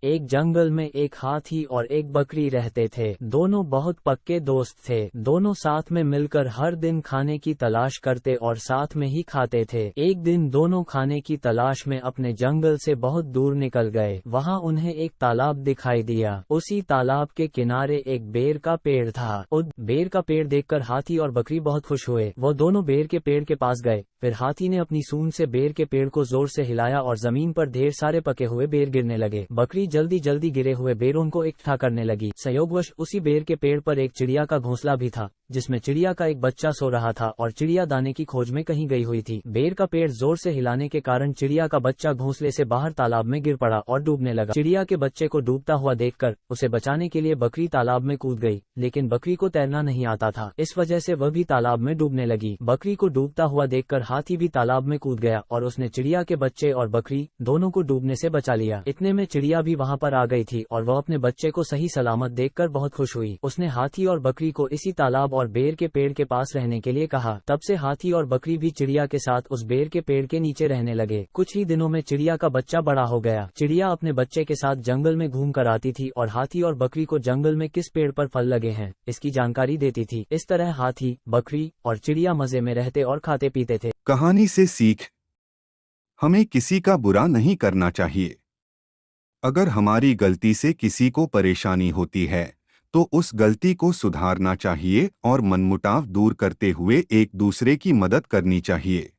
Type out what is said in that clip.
एक जंगल में एक हाथी और एक बकरी रहते थे। दोनों बहुत पक्के दोस्त थे। दोनों साथ में मिलकर हर दिन खाने की तलाश करते और साथ में ही खाते थे। एक दिन दोनों खाने की तलाश में अपने जंगल से बहुत दूर निकल गए। वहां उन्हें एक तालाब दिखाई दिया। उसी तालाब के किनारे एक बेर का पेड़ था। उस बेर का पेड़ देखकर हाथी और बकरी बहुत खुश हुए। वो दोनों बेर के पेड़ के पास गए। फिर हाथी ने अपनी सूंड से बेर के पेड़ को जोर से हिलाया और जमीन पर ढेर सारे पके हुए बेर गिरने लगे। बकरी जल्दी जल्दी गिरे हुए बेरों को इकट्ठा करने लगी। संयोगवश उसी बेर के पेड़ पर एक चिड़िया का घोंसला भी था, जिसमें चिड़िया का एक बच्चा सो रहा था और चिड़िया दाने की खोज में कहीं गई हुई थी। बेर का पेड़ जोर से हिलाने के कारण चिड़िया का बच्चा घोंसले से बाहर तालाब में गिर पड़ा और डूबने लगा। चिड़िया के बच्चे को डूबता हुआ देखकर उसे बचाने के लिए बकरी तालाब में कूद गई, लेकिन बकरी को तैरना नहीं आता था। इस वजह से वह भी तालाब में डूबने लगी। बकरी को डूबता हुआ देखकर हाथी भी तालाब में कूद गया और उसने चिड़िया के बच्चे और बकरी दोनों को डूबने से बचा लिया। इतने में चिड़िया भी वहां पर आ गई थी और वह अपने बच्चे को सही सलामत देखकर बहुत खुश हुई। उसने हाथी और बकरी को इसी तालाब और बेर के पेड़ के पास रहने के लिए कहा। तब से हाथी और बकरी भी चिड़िया के साथ उस बेर के पेड़ के नीचे रहने लगे। कुछ ही दिनों में चिड़िया का बच्चा बड़ा हो गया। चिड़िया अपने बच्चे के साथ जंगल में घूम कर आती थी और हाथी और बकरी को जंगल में किस पेड़ पर फल लगे हैं इसकी जानकारी देती थी। इस तरह हाथी, बकरी और चिड़िया मजे में रहते और खाते पीते थे। कहानी से सीख, हमें किसी का बुरा नहीं करना चाहिए। अगर हमारी गलती से किसी को परेशानी होती है तो उस गलती को सुधारना चाहिए और मनमुटाव दूर करते हुए एक दूसरे की मदद करनी चाहिए।